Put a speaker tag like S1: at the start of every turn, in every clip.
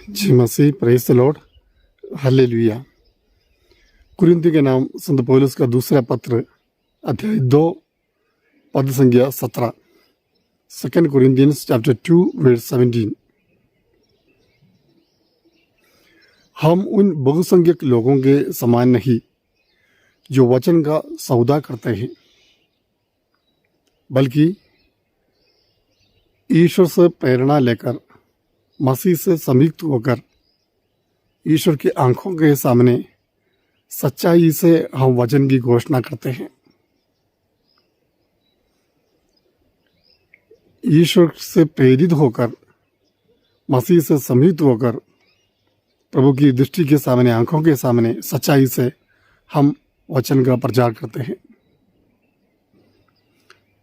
S1: जी मसीह praise the Lord hallelujah. कुरिन्थियों के नाम संत पौलुस का दूसरा पत्र अध्याय 2 पद संख्या 17। 2 Corinthians chapter 2 verse 17। हम उन बहुसंख्यक लोगों के समान नहीं जो वचन का सौदा करते हैं, बल्कि ईश्वर से प्रेरणा लेकर मसीह से संयुक्त होकर ईश्वर की आंखों के सामने सच्चाई से हम वचन की घोषणा करते हैं। ईश्वर से प्रेरित होकर मसीह से संयुक्त होकर प्रभु की दृष्टि के सामने, आंखों के सामने सच्चाई से हम वचन का प्रचार करते हैं।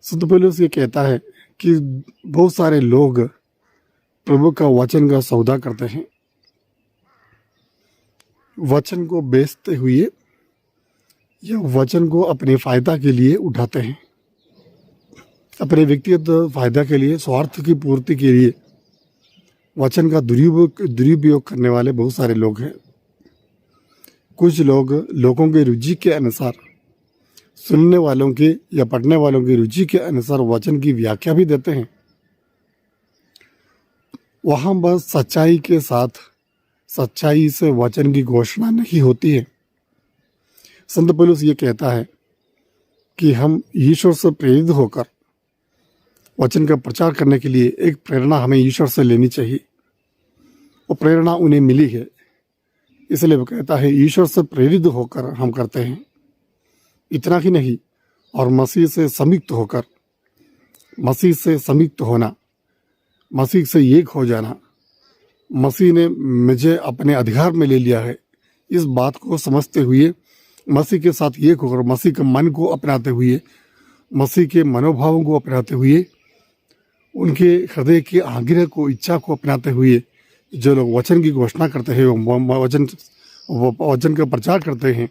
S1: संत पौलुस ये कहता है कि बहुत सारे लोग प्रभु का वचन का सौदा करते हैं, वचन को बेचते हुए या वचन को अपने फायदा के लिए उठाते हैं, अपने व्यक्तिगत फायदा के लिए, स्वार्थ की पूर्ति के लिए वचन का दुरुपयोग करने वाले बहुत सारे लोग हैं। कुछ लोग लोगों की रुचि के अनुसार, सुनने वालों की या पढ़ने वालों की रुचि के अनुसार वचन की व्याख्या भी देते हैं। वहाँ बस सच्चाई के साथ सच्चाई से वचन की घोषणा नहीं होती है। संत पौलुस ये कहता है कि हम ईश्वर से प्रेरित होकर वचन का प्रचार करने के लिए एक प्रेरणा हमें ईश्वर से लेनी चाहिए। वो प्रेरणा उन्हें मिली है, इसलिए वो कहता है ईश्वर से प्रेरित होकर हम करते हैं। इतना ही नहीं, और मसीह से संयुक्त होकर, मसीह से संयुक्त होना, मसीह से एक हो जाना, मसीह ने मुझे अपने अधिकार में ले लिया है, इस बात को समझते हुए मसीह के साथ एक होकर, मसीह के मन को अपनाते हुए, मसीह के मनोभावों को अपनाते हुए, उनके हृदय के आग्रह को, इच्छा को अपनाते हुए जो लोग वचन की घोषणा करते हैं, वचन का प्रचार करते हैं,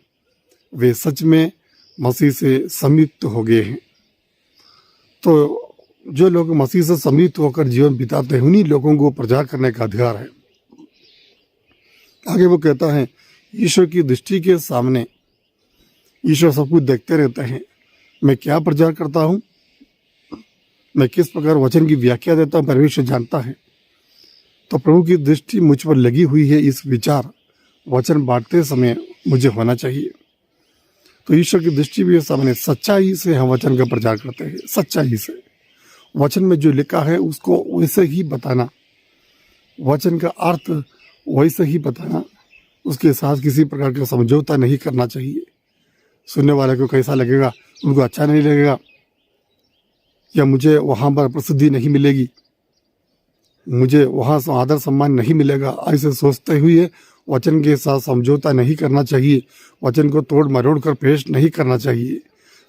S1: वे सच में मसीह से संयुक्त हो गए हैं। तो जो लोग मसीह से संयुक्त होकर जीवन बिताते हैं, उन्हीं लोगों को प्रचार करने का अधिकार है। आगे वो कहता है, ईश्वर की दृष्टि के सामने ईश्वर सब कुछ देखते रहते हैं। मैं क्या प्रचार करता हूँ, मैं किस प्रकार वचन की व्याख्या देता हूँ, परमेश्वर जानता है। तो प्रभु की दृष्टि मुझ पर लगी हुई है, इस विचार वचन बांटते समय मुझे होना चाहिए। तो ईश्वर की दृष्टि भी सामने सच्चाई से हम वचन का प्रचार करते हैं। सच्चाई से वचन में जो लिखा है उसको वैसे ही बताना, वचन का अर्थ वैसे ही बताना, उसके साथ किसी प्रकार का समझौता नहीं करना चाहिए। सुनने वाले को कैसा लगेगा, उनको अच्छा नहीं लगेगा, या मुझे वहाँ पर प्रसिद्धि नहीं मिलेगी, मुझे वहाँ से आदर सम्मान नहीं मिलेगा, ऐसे सोचते हुए वचन के साथ समझौता नहीं करना चाहिए। वचन को तोड़ मरोड़ कर पेश नहीं करना चाहिए।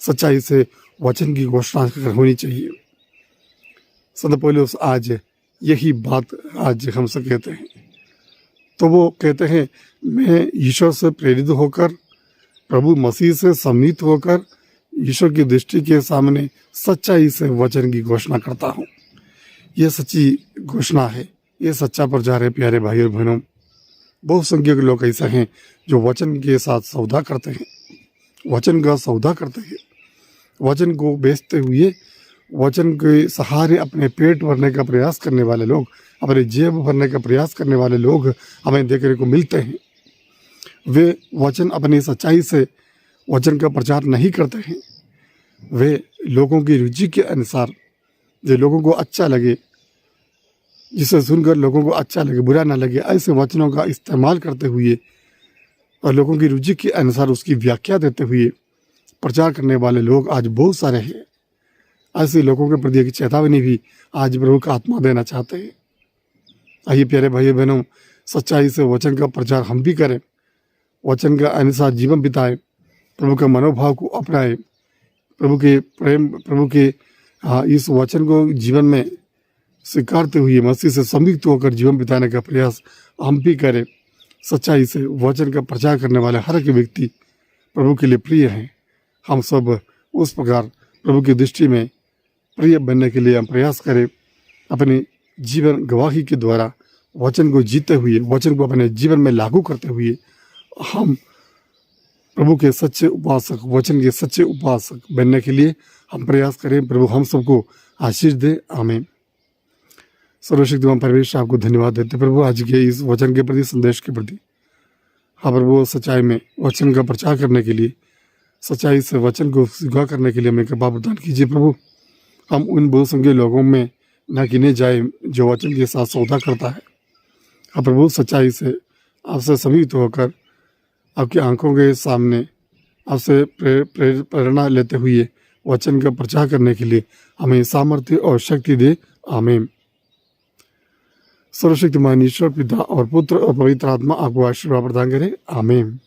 S1: सच्चाई से वचन की घोषणा होनी चाहिए। संत पौलुस आज यही बात आज हमसे कहते हैं। तो वो कहते हैं, मैं ईश्वर से प्रेरित होकर, प्रभु मसीह से सम्मिलित होकर, ईश्वर की दृष्टि के सामने सच्चाई से वचन की घोषणा करता हूँ। ये सच्ची घोषणा है, ये सच्चा प्रचार है। प्यारे भाई और बहनों, बहुसंख्यक लोग ऐसे हैं जो वचन के साथ सौदा करते हैं, वचन का सौदा करते हैं, वचन को बेचते हुए वचन के सहारे अपने पेट भरने का प्रयास करने वाले लोग, अपने जेब भरने का प्रयास करने वाले लोग हमें देखने को मिलते हैं। वे वचन अपनी सच्चाई से वचन का प्रचार नहीं करते हैं। वे लोगों की रुचि के अनुसार, जो लोगों को अच्छा लगे, जिसे सुनकर लोगों को अच्छा लगे, बुरा ना लगे, ऐसे वचनों का इस्तेमाल करते हुए और लोगों की रुचि के अनुसार उसकी व्याख्या देते हुए प्रचार करने वाले लोग आज बहुत सारे हैं। ऐसे लोगों के प्रति एक चेतावनी भी आज प्रभु का आत्मा देना चाहते हैं। आइए प्यारे भाई बहनों, सच्चाई से वचन का प्रचार हम भी करें, वचन के अनुसार जीवन बिताएं, प्रभु के मनोभाव को अपनाएं, प्रभु के प्रेम, प्रभु के इस वचन को जीवन में स्वीकारते हुए मसीह से संयुक्त होकर जीवन बिताने का प्रयास हम भी करें। सच्चाई से वचन का प्रचार करने वाले हर एक व्यक्ति प्रभु के लिए प्रिय हैं। हम सब उस प्रकार प्रभु की दृष्टि में प्रिय बनने के लिए हम प्रयास करें। अपनी जीवन गवाही के द्वारा वचन को जीते हुए, वचन को अपने जीवन में लागू करते हुए हम प्रभु के सच्चे उपासक, वचन के सच्चे उपासक बनने के लिए हम प्रयास करें। प्रभु हम सबको आशीष दे। आमीन। सर्वशक्तिमान परमेश्वर आपको धन्यवाद देते प्रभु आज के इस वचन के प्रति, संदेश के प्रति। हाँ प्रभु, सच्चाई में वचन का प्रचार करने के लिए, सच्चाई से वचन को स्वीकार करने के लिए हमें कृपा प्रदान कीजिए प्रभु। हम उन बहुसंख्य लोगों में न गिने जाए जो वचन के साथ सौदा करता है। हाँ प्रभु, सच्चाई से आपसे समीप होकर आपकी आंखों के सामने आपसे प्रेरणा लेते हुए वचन का प्रचार करने के लिए हमें सामर्थ्य और शक्ति दे। आमीन। सर्वशक्तिमान ईश्वर पिता और पुत्र और पवित्र आत्मा आपको आशीर्वाद प्रदान करे। आमीन।